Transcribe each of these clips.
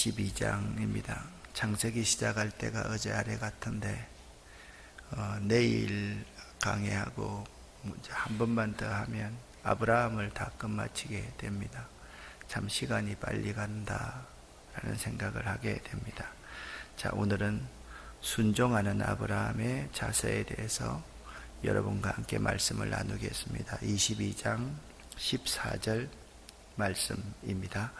22장입니다. 창세기 시작할 때가 어제 아래 같은데 내일 강의하고 한 번만 더 하면 아브라함을 다 끝마치게 됩니다. 참 시간이 빨리 간다라는 생각을 하게 됩니다. 자, 오늘은 순종하는 아브라함의 자세에 대해서 여러분과 함께 말씀을 나누겠습니다. 22장 14절 말씀입니다.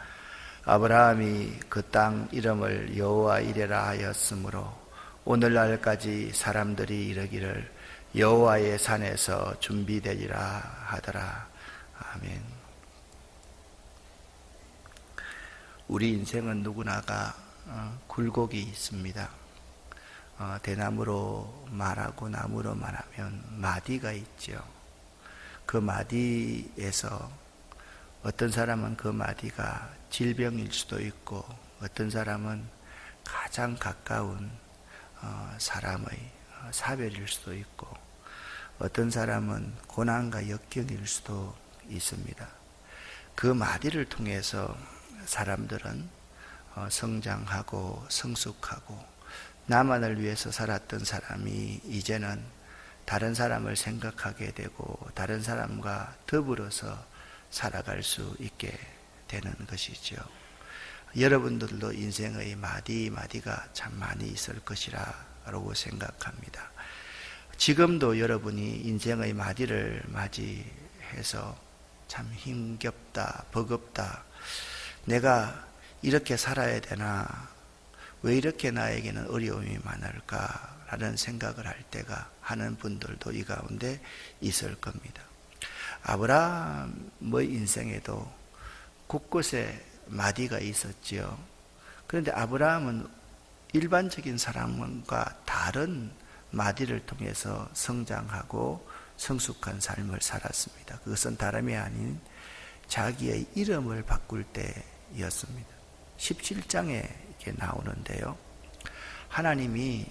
아브라함이 그 땅 이름을 여호와 이레라 하였으므로 오늘날까지 사람들이 이르기를 여호와의 산에서 준비되리라 하더라. 아멘. 우리 인생은 누구나가 굴곡이 있습니다. 대나무로 말하고 나무로 말하면 마디가 있죠. 그 마디에서 어떤 사람은 그 마디가 질병일 수도 있고, 어떤 사람은 가장 가까운 사람의 사별일 수도 있고, 어떤 사람은 고난과 역경일 수도 있습니다. 그 마디를 통해서 사람들은 성장하고 성숙하고, 나만을 위해서 살았던 사람이 이제는 다른 사람을 생각하게 되고 다른 사람과 더불어서 살아갈 수 있게 되는 것이죠. 여러분들도 인생의 마디마디가 참 많이 있을 것이라고 생각합니다. 지금도 여러분이 인생의 마디를 맞이해서 참 힘겹다, 버겁다, 내가 이렇게 살아야 되나, 왜 이렇게 나에게는 어려움이 많을까 라는 생각을 할 때가 하는 분들도 이 가운데 있을 겁니다. 아브라함의 인생에도 곳곳에 마디가 있었지요. 그런데 아브라함은 일반적인 사람과 다른 마디를 통해서 성장하고 성숙한 삶을 살았습니다. 그것은 다름이 아닌 자기의 이름을 바꿀 때였습니다. 17장에 이렇게 나오는데요, 하나님이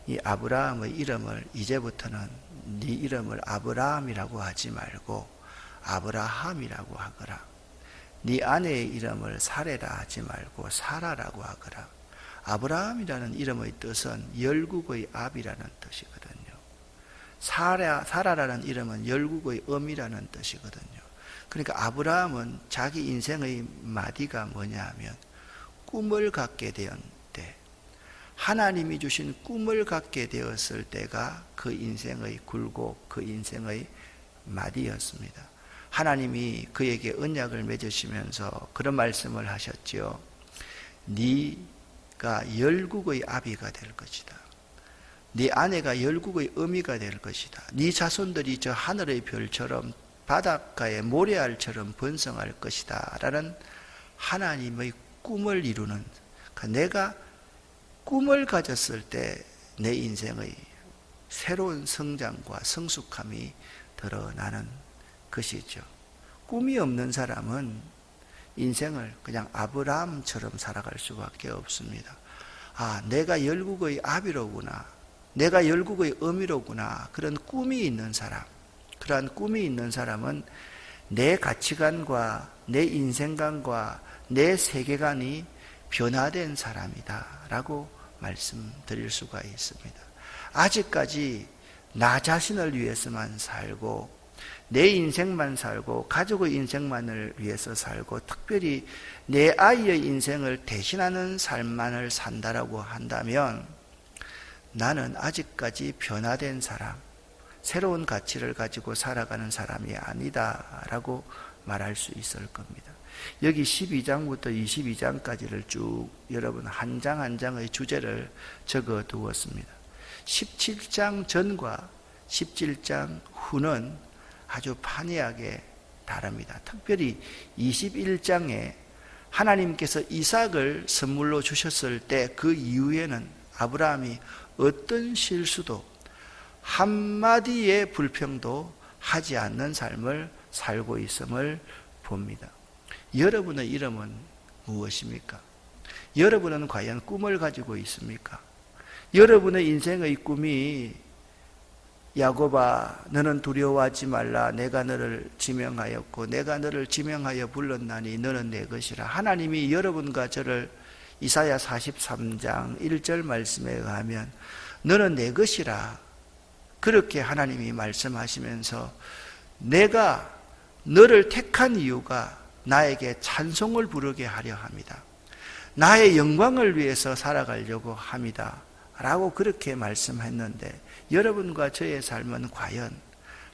이 아브라함의 이름을 이제부터는 네 이름을 아브라함이라고 하지 말고 아브라함이라고 하거라. 네 아내의 이름을 사레라 하지 말고 사라라고 하거라. 아브라함이라는 이름의 뜻은 열국의 압이라는 뜻이거든요. 사라라는 이름은 열국의 엄이라는 뜻이거든요. 그러니까 아브라함은 자기 인생의 마디가 뭐냐 하면 꿈을 갖게 된 때, 하나님이 주신 꿈을 갖게 되었을 때가 그 인생의 굴곡, 그 인생의 마디였습니다. 하나님이 그에게 언약을 맺으시면서 그런 말씀을 하셨지요. 네가 열국의 아비가 될 것이다. 네 아내가 열국의 어미가 될 것이다. 네 자손들이 저 하늘의 별처럼 바닷가의 모래알처럼 번성할 것이다 라는 하나님의 꿈을 이루는, 내가 꿈을 가졌을 때 내 인생의 새로운 성장과 성숙함이 드러나는 것이죠. 꿈이 없는 사람은 인생을 그냥 아브라함처럼 살아갈 수밖에 없습니다. 아, 내가 열국의 아비로구나, 내가 열국의 어미로구나, 그런 꿈이 있는 사람, 그러한 꿈이 있는 사람은 내 가치관과 내 인생관과 내 세계관이 변화된 사람이다 라고 말씀드릴 수가 있습니다. 아직까지 나 자신을 위해서만 살고 내 인생만 살고 가족의 인생만을 위해서 살고 특별히 내 아이의 인생을 대신하는 삶만을 산다라고 한다면 나는 아직까지 변화된 사람, 새로운 가치를 가지고 살아가는 사람이 아니다라고 말할 수 있을 겁니다. 여기 12장부터 22장까지를 쭉 여러분 한 장 한 장의 주제를 적어 두었습니다. 17장 전과 17장 후는 아주 판이하게 다릅니다. 특별히 21장에 하나님께서 이삭을 선물로 주셨을 때 그 이후에는 아브라함이 어떤 실수도 한마디의 불평도 하지 않는 삶을 살고 있음을 봅니다. 여러분의 이름은 무엇입니까? 여러분은 과연 꿈을 가지고 있습니까? 여러분의 인생의 꿈이 야곱아 너는 두려워하지 말라 내가 너를 지명하였고 내가 너를 지명하여 불렀나니 너는 내 것이라. 하나님이 여러분과 저를 이사야 43장 1절 말씀에 의하면 너는 내 것이라, 그렇게 하나님이 말씀하시면서 내가 너를 택한 이유가 나에게 찬송을 부르게 하려 합니다. 나의 영광을 위해서 살아가려고 합니다 라고 그렇게 말씀했는데, 여러분과 저의 삶은 과연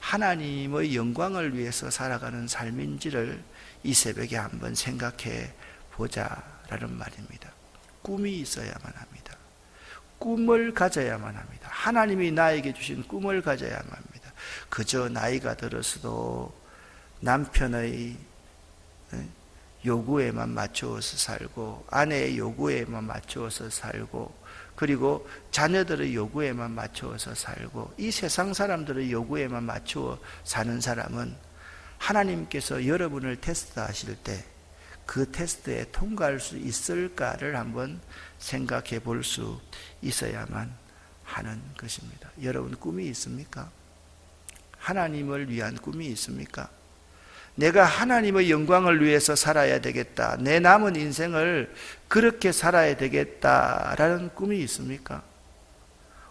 하나님의 영광을 위해서 살아가는 삶인지를 이 새벽에 한번 생각해 보자라는 말입니다. 꿈이 있어야만 합니다. 꿈을 가져야만 합니다. 하나님이 나에게 주신 꿈을 가져야만 합니다. 그저 나이가 들어서도 남편의 요구에만 맞추어서 살고, 아내의 요구에만 맞추어서 살고, 그리고 자녀들의 요구에만 맞추어서 살고, 이 세상 사람들의 요구에만 맞추어 사는 사람은 하나님께서 여러분을 테스트하실 때 그 테스트에 통과할 수 있을까를 한번 생각해 볼 수 있어야만 하는 것입니다. 여러분, 꿈이 있습니까? 하나님을 위한 꿈이 있습니까? 내가 하나님의 영광을 위해서 살아야 되겠다, 내 남은 인생을 그렇게 살아야 되겠다라는 꿈이 있습니까?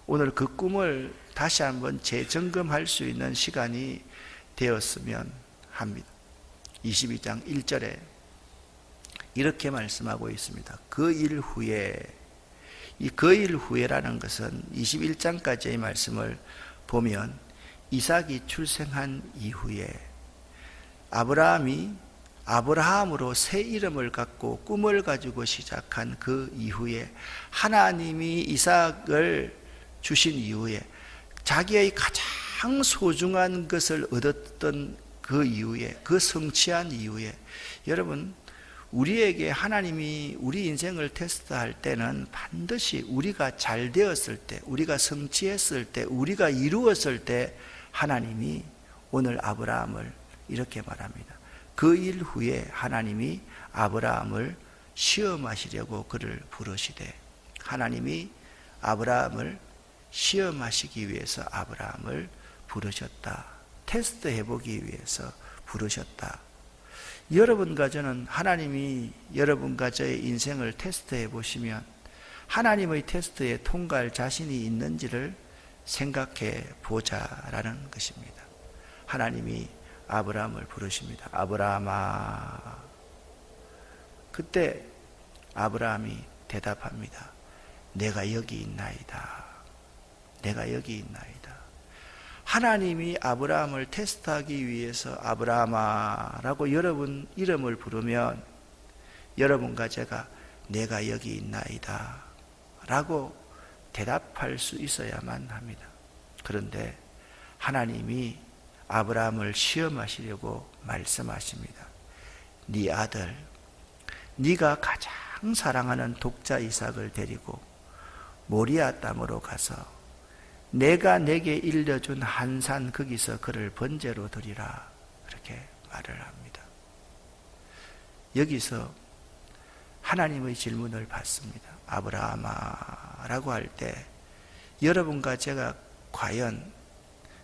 오늘 그 꿈을 다시 한번 재점검할 수 있는 시간이 되었으면 합니다. 22장 1절에 이렇게 말씀하고 있습니다. 그 일 후에, 이 그 일 후에라는 것은 21장까지의 말씀을 보면 이삭이 출생한 이후에 아브라함이 아브라함으로 새 이름을 갖고 꿈을 가지고 시작한 그 이후에, 하나님이 이삭을 주신 이후에, 자기의 가장 소중한 것을 얻었던 그 이후에, 그 성취한 이후에, 여러분, 우리에게 하나님이 우리 인생을 테스트할 때는 반드시 우리가 잘 되었을 때, 우리가 성취했을 때, 우리가 이루었을 때 하나님이 오늘 아브라함을 이렇게 말합니다. 그 일 후에 하나님이 아브라함을 시험하시려고 그를 부르시되, 하나님이 아브라함을 시험하시기 위해서 아브라함을 부르셨다. 테스트 해보기 위해서 부르셨다. 여러분과 저는 하나님이 여러분과 저의 인생을 테스트해 보시면 하나님의 테스트에 통과할 자신이 있는지를 생각해 보자라는 것입니다. 하나님이 아브라함을 부르십니다. 아브라함아. 그때 아브라함이 대답합니다. 내가 여기 있나이다. 내가 여기 있나이다. 하나님이 아브라함을 테스트하기 위해서 아브라함아라고 여러분 이름을 부르면 여러분과 제가 내가 여기 있나이다 라고 대답할 수 있어야만 합니다. 그런데 하나님이 아브라함을 시험하시려고 말씀하십니다. 네 아들, 네가 가장 사랑하는 독자 이삭을 데리고 모리아 땅으로 가서 내가 내게 일러준 한 산 거기서 그를 번제로 드리라, 그렇게 말을 합니다. 여기서 하나님의 질문을 받습니다. 아브라함아 라고 할 때 여러분과 제가 과연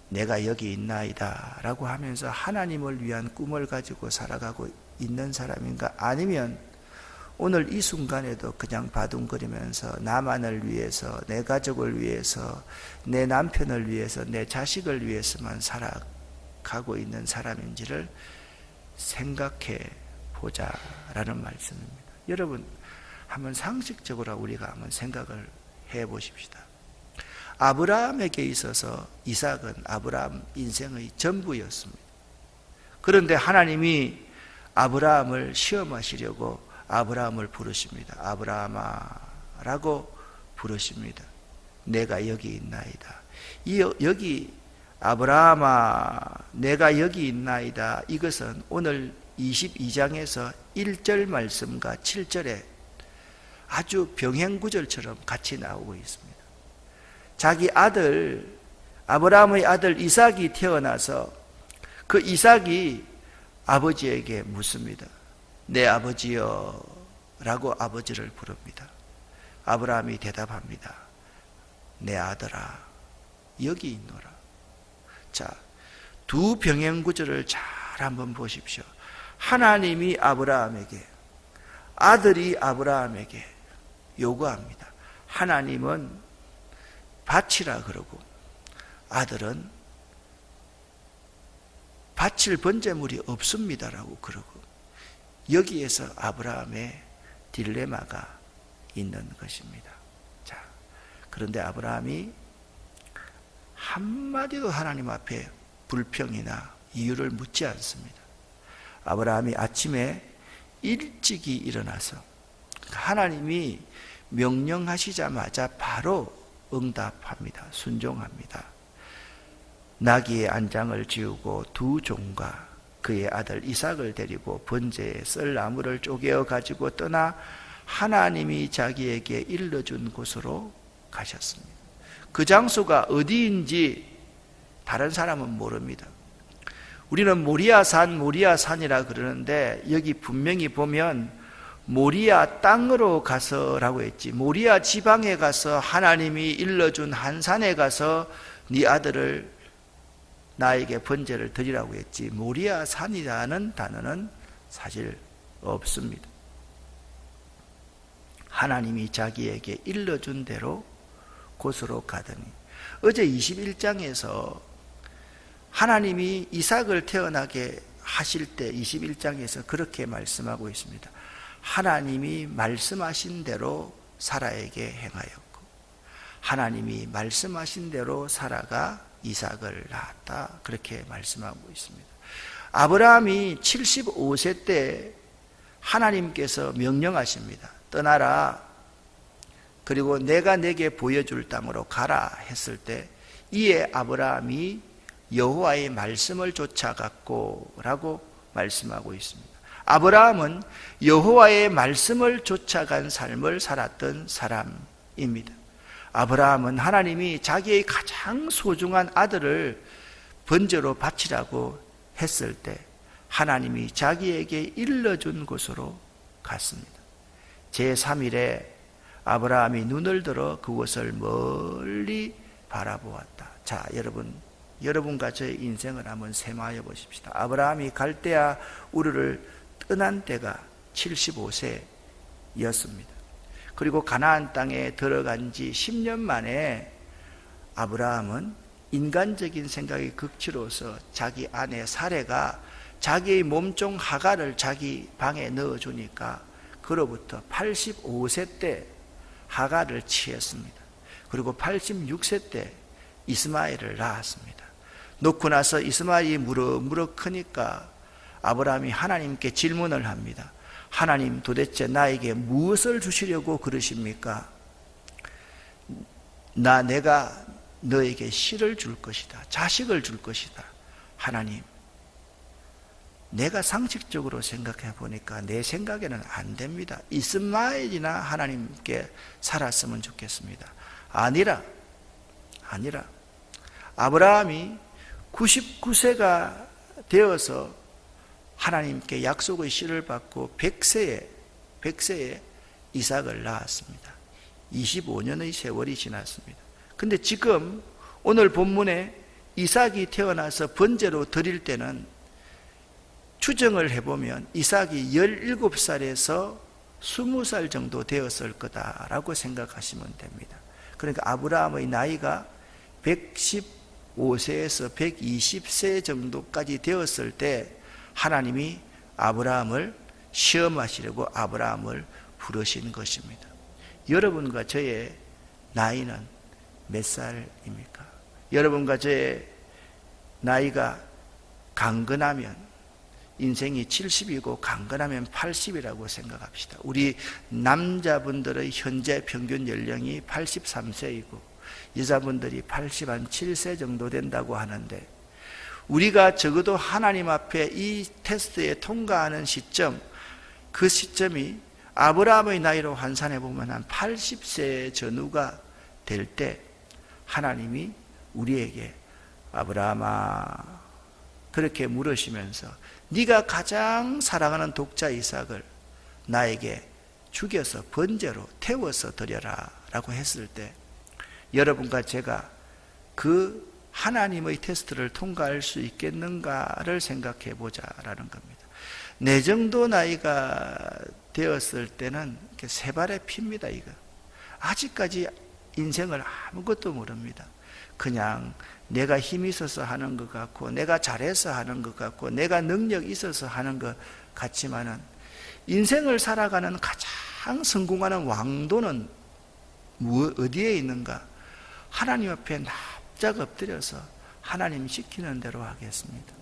내가 여기 있나이다 라고 하면서 하나님을 위한 꿈을 가지고 살아가고 있는 사람인가, 아니면 오늘 이 순간에도 그냥 바둥거리면서 나만을 위해서, 내 가족을 위해서, 내 남편을 위해서, 내 자식을 위해서만 살아가고 있는 사람인지를 생각해 보자라는 말씀입니다. 여러분, 한번 상식적으로 우리가 한번 생각을 해 보십시다. 아브라함에게 있어서 이삭은 아브라함 인생의 전부였습니다. 그런데 하나님이 아브라함을 시험하시려고 아브라함을 부르십니다. 아브라함아 라고 부르십니다. 내가 여기 있나이다. 여기 아브라함아 내가 여기 있나이다, 이것은 오늘 22장에서 1절 말씀과 7절에 아주 병행구절처럼 같이 나오고 있습니다. 자기 아들, 아브라함의 아들 이삭이 태어나서 그 이삭이 아버지에게 묻습니다. 내 아버지여 라고 아버지를 부릅니다. 아브라함이 대답합니다. 내 아들아 여기 있노라. 자, 두 병행구절을 잘 한번 보십시오. 하나님이 아브라함에게, 아들이 아브라함에게 요구합니다. 하나님은 바치라 그러고 아들은 바칠 번제물이 없습니다라고 그러고, 여기에서 아브라함의 딜레마가 있는 것입니다. 자, 그런데 아브라함이 한마디도 하나님 앞에 불평이나 이유를 묻지 않습니다. 아브라함이 아침에 일찍이 일어나서 하나님이 명령하시자마자 바로 응답합니다. 순종합니다. 나귀의 안장을 지우고 두 종과 그의 아들 이삭을 데리고 번제에 썰 나무를 쪼개어 가지고 떠나 하나님이 자기에게 일러준 곳으로 가셨습니다. 그 장소가 어디인지 다른 사람은 모릅니다. 우리는 모리아산이라 그러는데, 여기 분명히 보면 모리아 땅으로 가서라고 했지, 모리아 지방에 가서 하나님이 일러준 한 산에 가서 네 아들을 나에게 번제를 드리라고 했지, 모리아 산이라는 단어는 사실 없습니다. 하나님이 자기에게 일러준 대로 곳으로 가더니, 어제 21장에서 하나님이 이삭을 태어나게 하실 때 21장에서 그렇게 말씀하고 있습니다. 하나님이 말씀하신 대로 사라에게 행하였고, 하나님이 말씀하신 대로 사라가 이삭을 낳았다, 그렇게 말씀하고 있습니다. 아브라함이 75세 때 하나님께서 명령하십니다. 떠나라, 그리고 내가 내게 보여줄 땅으로 가라 했을 때, 이에 아브라함이 여호와의 말씀을 쫓아갔고 라고 말씀하고 있습니다. 아브라함은 여호와의 말씀을 쫓아간 삶을 살았던 사람입니다. 아브라함은 하나님이 자기의 가장 소중한 아들을 번제로 바치라고 했을 때 하나님이 자기에게 일러준 곳으로 갔습니다. 제3일에 아브라함이 눈을 들어 그곳을 멀리 바라보았다. 자, 여러분과 저의 인생을 한번 세마해 보십시다. 아브라함이 갈대아 우르를 떠난 때가 75세였습니다. 그리고 가나안 땅에 들어간 지 10년 만에 아브라함은 인간적인 생각이 극치로서 자기 아내 사레가 자기의 몸종 하갈을 자기 방에 넣어주니까 그로부터 85세 때 하갈을 취했습니다. 그리고 86세 때 이스마엘을 낳았습니다. 놓고 나서 이스마엘이 무럭무럭 크니까 아브라함이 하나님께 질문을 합니다. 하나님, 도대체 나에게 무엇을 주시려고 그러십니까? 내가 너에게 씨를 줄 것이다, 자식을 줄 것이다. 하나님, 내가 상식적으로 생각해 보니까 내 생각에는 안 됩니다. 이스마엘이나 하나님께 살았으면 좋겠습니다. 아니라 아브라함이 99세가 되어서 하나님께 약속의 씨를 받고 100세에 이삭을 낳았습니다. 25년의 세월이 지났습니다. 근데 지금 오늘 본문에 이삭이 태어나서 번제로 드릴 때는 추정을 해보면 이삭이 17살에서 20살 정도 되었을 거다라고 생각하시면 됩니다. 그러니까 아브라함의 나이가 115세에서 120세 정도까지 되었을 때 하나님이 아브라함을 시험하시려고 아브라함을 부르신 것입니다. 여러분과 저의 나이는 몇 살입니까? 여러분과 저의 나이가 강건하면 인생이 70이고 강건하면 80이라고 생각합시다. 우리 남자분들의 현재 평균 연령이 83세이고 여자분들이 87세 정도 된다고 하는데, 우리가 적어도 하나님 앞에 이 테스트에 통과하는 시점, 그 시점이 아브라함의 나이로 환산해 보면 한 80세 전후가 될 때 하나님이 우리에게 아브라함아, 그렇게 물으시면서 네가 가장 사랑하는 독자 이삭을 나에게 죽여서 번제로 태워서 드려라 라고 했을 때, 여러분과 제가 그 하나님의 테스트를 통과할 수 있겠는가를 생각해 보자라는 겁니다. 내 정도 나이가 되었을 때는 세 발의 피입니다. 이거 아직까지 인생을 아무것도 모릅니다. 그냥 내가 힘이 있어서 하는 것 같고, 내가 잘해서 하는 것 같고, 내가 능력이 있어서 하는 것 같지만은, 인생을 살아가는 가장 성공하는 왕도는 어디에 있는가? 하나님 앞에 납작 엎드려서 하나님 시키는 대로 하겠습니다.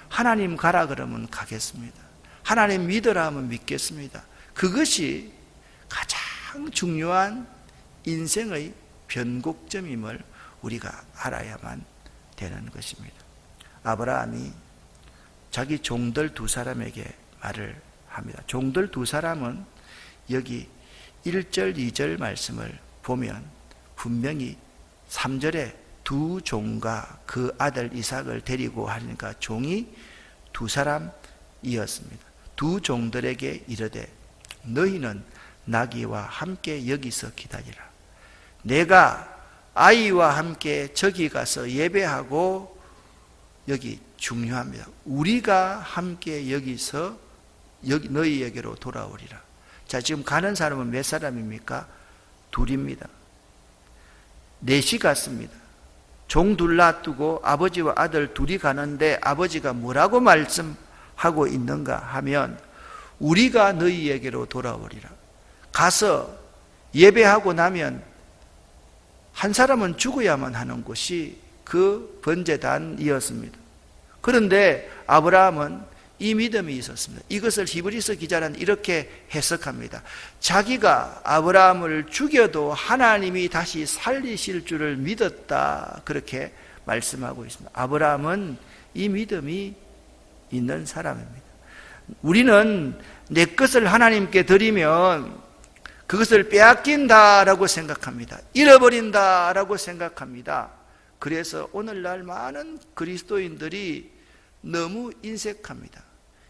하나님 가라 그러면 가겠습니다. 하나님 믿으라 하면 믿겠습니다. 그것이 가장 중요한 인생의 변곡점임을 우리가 알아야만 되는 것입니다. 아브라함이 자기 종들 두 사람에게 말을 합니다. 종들 두 사람은 여기 1절, 2절 말씀을 보면 분명히 3절에 두 종과 그 아들 이삭을 데리고 하니까 종이 두 사람이었습니다. 두 종들에게 이르되 너희는 나귀와 함께 여기서 기다리라. 내가 아이와 함께 저기 가서 예배하고, 여기 중요합니다. 우리가 함께 여기서 너희에게로 돌아오리라. 자, 지금 가는 사람은 몇 사람입니까? 둘입니다. 넷이 갔습니다. 종 둘 놔두고 아버지와 아들 둘이 가는데 아버지가 뭐라고 말씀하고 있는가 하면 우리가 너희에게로 돌아오리라. 가서 예배하고 나면 한 사람은 죽어야만 하는 곳이 그 번제단이었습니다. 그런데 아브라함은 이 믿음이 있었습니다. 이것을 히브리서 기자는 이렇게 해석합니다. 자기가 아브라함을 죽여도 하나님이 다시 살리실 줄을 믿었다, 그렇게 말씀하고 있습니다. 아브라함은 이 믿음이 있는 사람입니다. 우리는 내 것을 하나님께 드리면 그것을 빼앗긴다라고 생각합니다. 잃어버린다라고 생각합니다. 그래서 오늘날 많은 그리스도인들이 너무 인색합니다.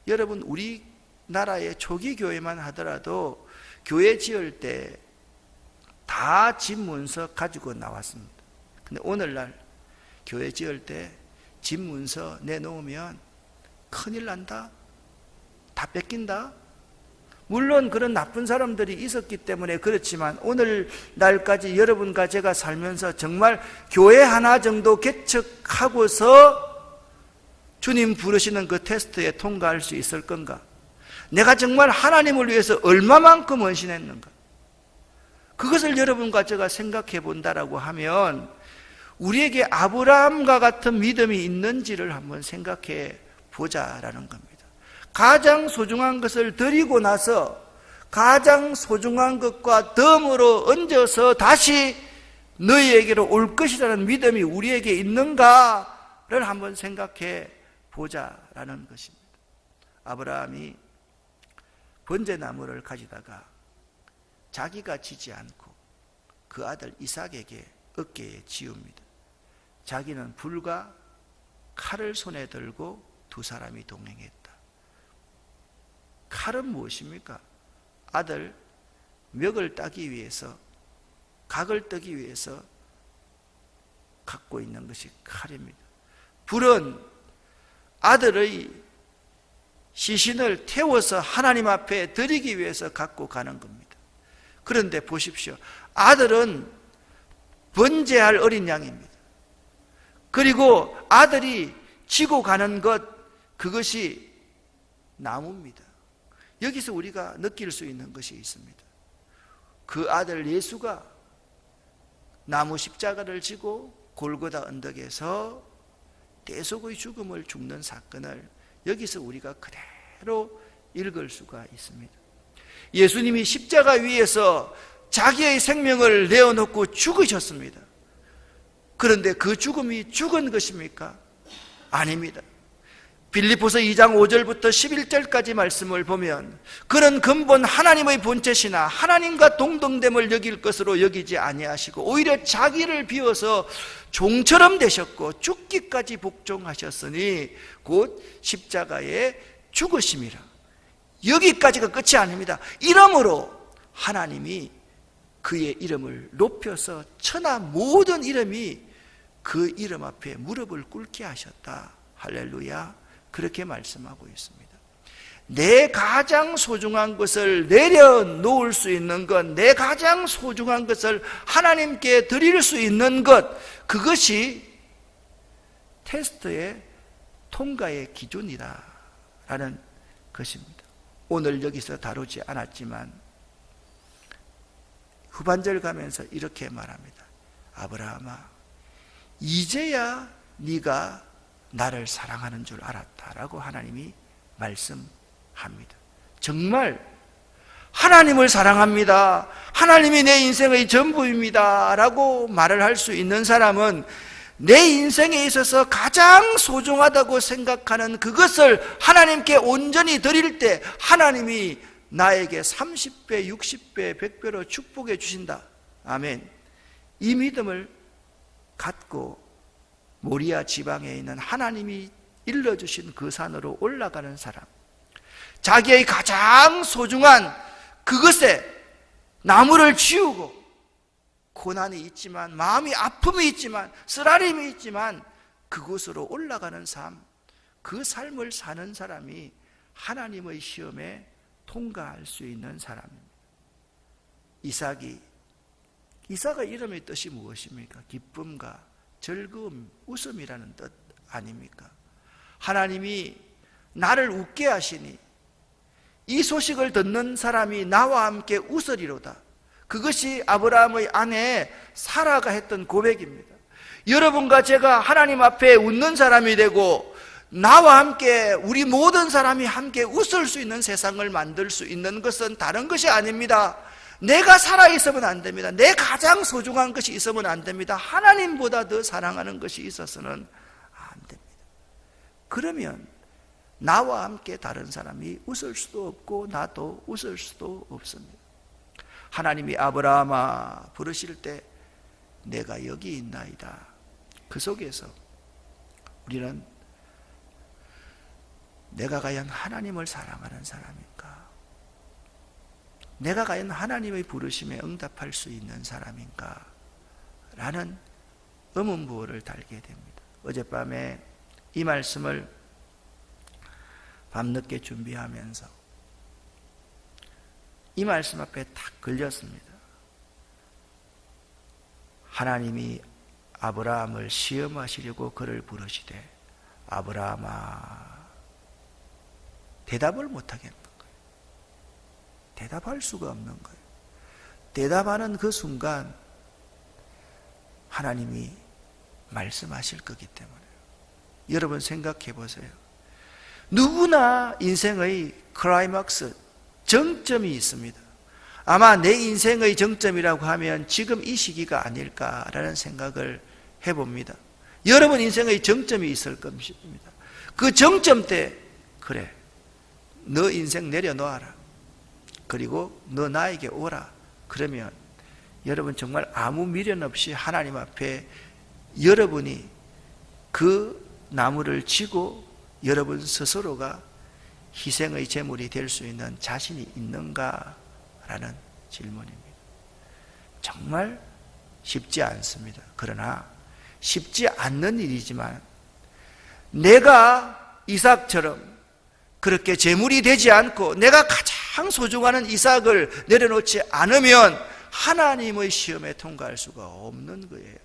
여러분, 우리나라의 초기 교회만 하더라도 교회 지을 때 다 집 문서 가지고 나왔습니다. 근데 오늘날 교회 지을 때 집 문서 내놓으면 큰일 난다, 다 뺏긴다. 물론 그런 나쁜 사람들이 있었기 때문에 그렇지만 오늘날까지 여러분과 제가 살면서 정말 교회 하나 정도 개척하고서 주님 부르시는 그 테스트에 통과할 수 있을 건가? 내가 정말 하나님을 위해서 얼마만큼 헌신했는가? 그것을 여러분과 제가 생각해 본다라고 하면 우리에게 아브라함과 같은 믿음이 있는지를 한번 생각해 보자라는 겁니다. 가장 소중한 것을 드리고 나서 가장 소중한 것과 덤으로 얹어서 다시 너희에게로 올 것이라는 믿음이 우리에게 있는가를 한번 생각해 보자라는 것입니다. 아브라함이 번제나무를 가지다가 자기가 지지 않고 그 아들 이삭에게 어깨에 지웁니다. 자기는 불과 칼을 손에 들고 두 사람이 동행했다. 칼은 무엇입니까? 아들 멱을 따기 위해서, 각을 뜨기 위해서 갖고 있는 것이 칼입니다. 불은 아들의 시신을 태워서 하나님 앞에 드리기 위해서 갖고 가는 겁니다. 그런데 보십시오. 아들은 번제할 어린 양입니다. 그리고 아들이 지고 가는 것, 그것이 나무입니다. 여기서 우리가 느낄 수 있는 것이 있습니다. 그 아들 예수가 나무 십자가를 지고 골고다 언덕에서 대속의 죽음을 죽는 사건을 여기서 우리가 그대로 읽을 수가 있습니다. 예수님이 십자가 위에서 자기의 생명을 내어놓고 죽으셨습니다. 그런데 그 죽음이 죽은 것입니까? 아닙니다. 빌립보서 2장 5절부터 11절까지 말씀을 보면 그는 근본 하나님의 본체시나 하나님과 동등됨을 여길 것으로 여기지 아니하시고 오히려 자기를 비워서 종처럼 되셨고 죽기까지 복종하셨으니 곧 십자가에 죽으심이라. 여기까지가 끝이 아닙니다. 이러므로 하나님이 그의 이름을 높여서 천하 모든 이름이 그 이름 앞에 무릎을 꿇게 하셨다. 할렐루야. 그렇게 말씀하고 있습니다. 내 가장 소중한 것을 내려놓을 수 있는 것, 내 가장 소중한 것을 하나님께 드릴 수 있는 것, 그것이 테스트의 통과의 기준이다라는 것입니다. 오늘 여기서 다루지 않았지만 후반절 가면서 이렇게 말합니다. 아브라함아, 이제야 네가 나를 사랑하는 줄 알았다라고 하나님이 말씀합니다. 정말 하나님을 사랑합니다, 하나님이 내 인생의 전부입니다 라고 말을 할 수 있는 사람은 내 인생에 있어서 가장 소중하다고 생각하는 그것을 하나님께 온전히 드릴 때 하나님이 나에게 30배, 60배, 100배로 축복해 주신다. 아멘. 이 믿음을 갖고 모리아 지방에 있는 하나님이 일러주신 그 산으로 올라가는 사람, 자기의 가장 소중한 그것에 나무를 지우고 고난이 있지만, 마음이 아픔이 있지만, 쓰라림이 있지만 그곳으로 올라가는 삶, 그 삶을 사는 사람이 하나님의 시험에 통과할 수 있는 사람입니다. 이삭의 이름의 뜻이 무엇입니까? 기쁨과 즐거움, 웃음이라는 뜻 아닙니까? 하나님이 나를 웃게 하시니 이 소식을 듣는 사람이 나와 함께 웃으리로다. 그것이 아브라함의 아내 사라가 했던 고백입니다. 여러분과 제가 하나님 앞에 웃는 사람이 되고 나와 함께 우리 모든 사람이 함께 웃을 수 있는 세상을 만들 수 있는 것은 다른 것이 아닙니다. 내가 살아있으면 안 됩니다. 내 가장 소중한 것이 있으면 안 됩니다. 하나님보다 더 사랑하는 것이 있어서는 안 됩니다. 그러면 나와 함께 다른 사람이 웃을 수도 없고 나도 웃을 수도 없습니다. 하나님이 아브라함아 부르실 때 내가 여기 있나이다. 그 속에서 우리는 내가 과연 하나님을 사랑하는 사람인가? 내가 과연 하나님의 부르심에 응답할 수 있는 사람인가? 라는 의문부호를 달게 됩니다. 어젯밤에 이 말씀을 밤늦게 준비하면서 이 말씀 앞에 딱 걸렸습니다. 하나님이 아브라함을 시험하시려고 그를 부르시되 아브라함아, 대답을 못하겠는 거예요. 대답할 수가 없는 거예요. 대답하는 그 순간 하나님이 말씀하실 거기 때문에요. 여러분 생각해 보세요. 누구나 인생의 클라이막스, 정점이 있습니다. 아마 내 인생의 정점이라고 하면 지금 이 시기가 아닐까라는 생각을 해봅니다. 여러분 인생의 정점이 있을 것입니다. 그 정점 때 그래, 너 인생 내려놓아라. 그리고 너 나에게 오라. 그러면 여러분 정말 아무 미련 없이 하나님 앞에 여러분이 그 나무를 지고 여러분 스스로가 희생의 제물이 될 수 있는 자신이 있는가라는 질문입니다. 정말 쉽지 않습니다. 그러나 쉽지 않는 일이지만 내가 이삭처럼 그렇게 제물이 되지 않고 내가 가장 소중한 이삭을 내려놓지 않으면 하나님의 시험에 통과할 수가 없는 거예요.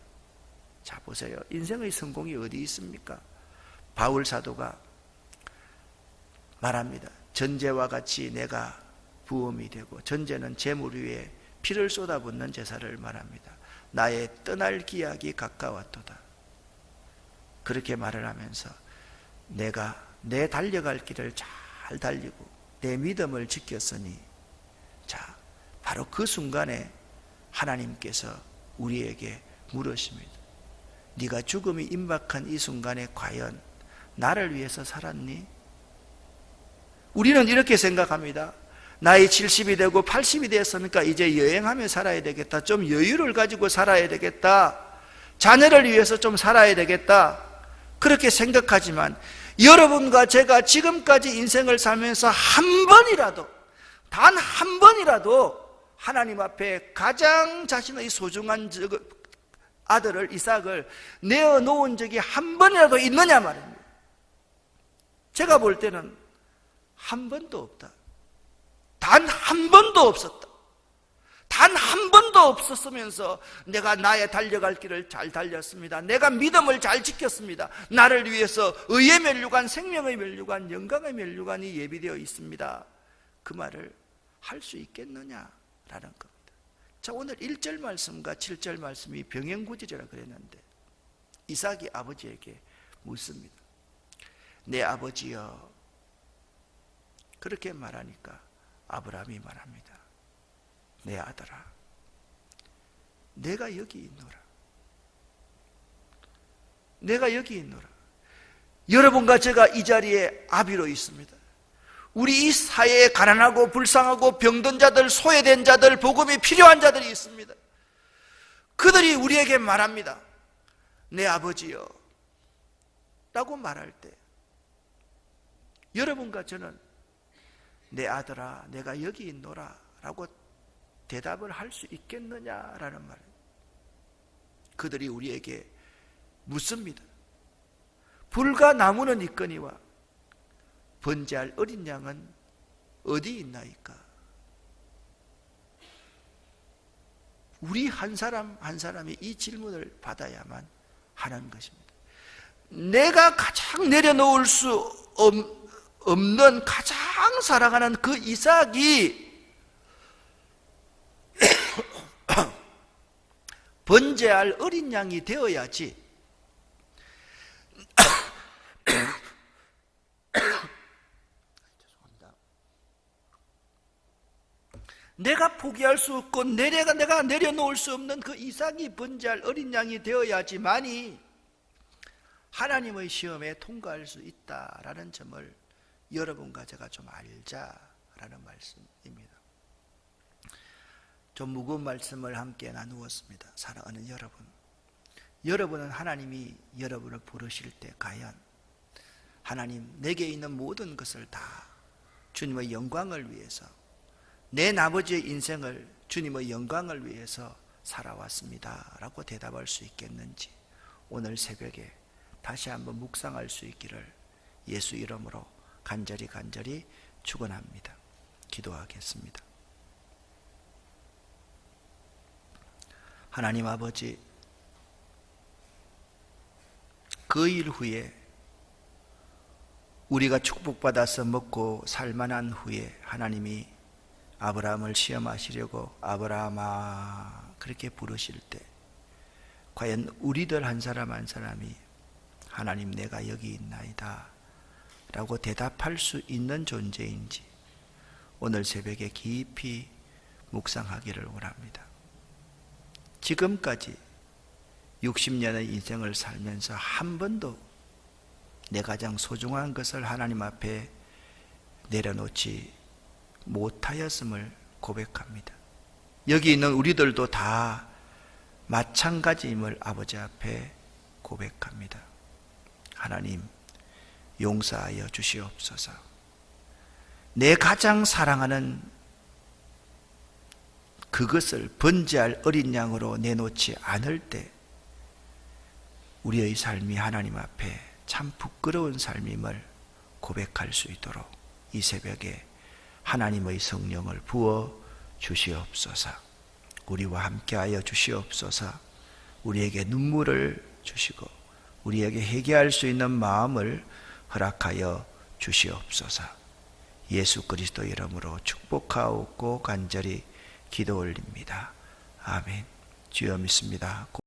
자, 보세요. 인생의 성공이 어디 있습니까? 바울 사도가 말합니다. 전제와 같이 내가 부음이 되고, 전제는 제물 위에 피를 쏟아붓는 제사를 말합니다. 나의 떠날 기약이 가까웠도다. 그렇게 말을 하면서 내가 내 달려갈 길을 잘 달리고 내 믿음을 지켰으니, 자, 바로 그 순간에 하나님께서 우리에게 물으십니다. 네가 죽음이 임박한 이 순간에 과연 나를 위해서 살았니? 우리는 이렇게 생각합니다. 나이 70이 되고 80이 됐으니까 이제 여행하며 살아야 되겠다. 좀 여유를 가지고 살아야 되겠다. 자녀를 위해서 좀 살아야 되겠다. 그렇게 생각하지만 여러분과 제가 지금까지 인생을 살면서 한 번이라도, 단 한 번이라도 하나님 앞에 가장 자신의 소중한 아들을, 이삭을 내어놓은 적이 한 번이라도 있느냐 말입니다. 제가 볼 때는 한 번도 없다. 단 한 번도 없었다. 단 한 번도 없었으면서 내가 나의 달려갈 길을 잘 달렸습니다. 내가 믿음을 잘 지켰습니다. 나를 위해서 의의 면류관, 생명의 면류관, 영광의 면류관이 예비되어 있습니다. 그 말을 할 수 있겠느냐라는 겁니다. 자, 오늘 1절 말씀과 7절 말씀이 병행구절이라 그랬는데 이삭이 아버지에게 묻습니다. 내 아버지여. 그렇게 말하니까 아브라함이 말합니다. 내 아들아, 내가 여기 있노라. 내가 여기 있노라. 여러분과 제가 이 자리에 아비로 있습니다. 우리 이 사회에 가난하고 불쌍하고 병든 자들, 소외된 자들, 복음이 필요한 자들이 있습니다. 그들이 우리에게 말합니다. 내 아버지여 라고 말할 때 여러분과 저는 내 아들아, 내가 여기 있노라 라고 대답을 할 수 있겠느냐라는 말입니다. 그들이 우리에게 묻습니다. 불과 나무는 있거니와 번제할 어린 양은 어디 있나이까? 우리 한 사람 한 사람이 이 질문을 받아야만 하는 것입니다. 내가 가장 내려놓을 수 없는 가장 사랑하는 그 이삭이 번제할 어린 양이 되어야지 내가 포기할 수 없고 내가 내려놓을 수 없는 그 이삭이 번제할 어린 양이 되어야지만이 하나님의 시험에 통과할 수 있다라는 점을 여러분과 제가 좀 알자라는 말씀입니다. 좀 무거운 말씀을 함께 나누었습니다. 사랑하는 여러분, 여러분은 하나님이 여러분을 부르실 때 과연 하나님, 내게 있는 모든 것을 다 주님의 영광을 위해서, 내 아버지의 인생을 주님의 영광을 위해서 살아왔습니다 라고 대답할 수 있겠는지 오늘 새벽에 다시 한번 묵상할 수 있기를 예수 이름으로 간절히 축원합니다. 기도하겠습니다. 하나님 아버지, 그 일 후에 우리가 축복받아서 먹고 살만한 후에 하나님이 아브라함을 시험하시려고 아브라함아 그렇게 부르실 때 과연 우리들 한 사람 한 사람이 하나님 내가 여기 있나이다 라고 대답할 수 있는 존재인지 오늘 새벽에 깊이 묵상하기를 원합니다. 지금까지 60년의 인생을 살면서 한 번도 내 가장 소중한 것을 하나님 앞에 내려놓지 못하였음을 고백합니다. 여기 있는 우리들도 다 마찬가지임을 아버지 앞에 고백합니다. 하나님, 용서하여 주시옵소서. 내 가장 사랑하는 그것을 번제할 어린 양으로 내놓지 않을 때 우리의 삶이 하나님 앞에 참 부끄러운 삶임을 고백할 수 있도록 이 새벽에 하나님의 성령을 부어 주시옵소서. 우리와 함께하여 주시옵소서. 우리에게 눈물을 주시고 우리에게 회개할 수 있는 마음을 허락하여 주시옵소서. 예수 그리스도 이름으로 축복하옵고 간절히 기도 올립니다. 아멘. 주여 믿습니다.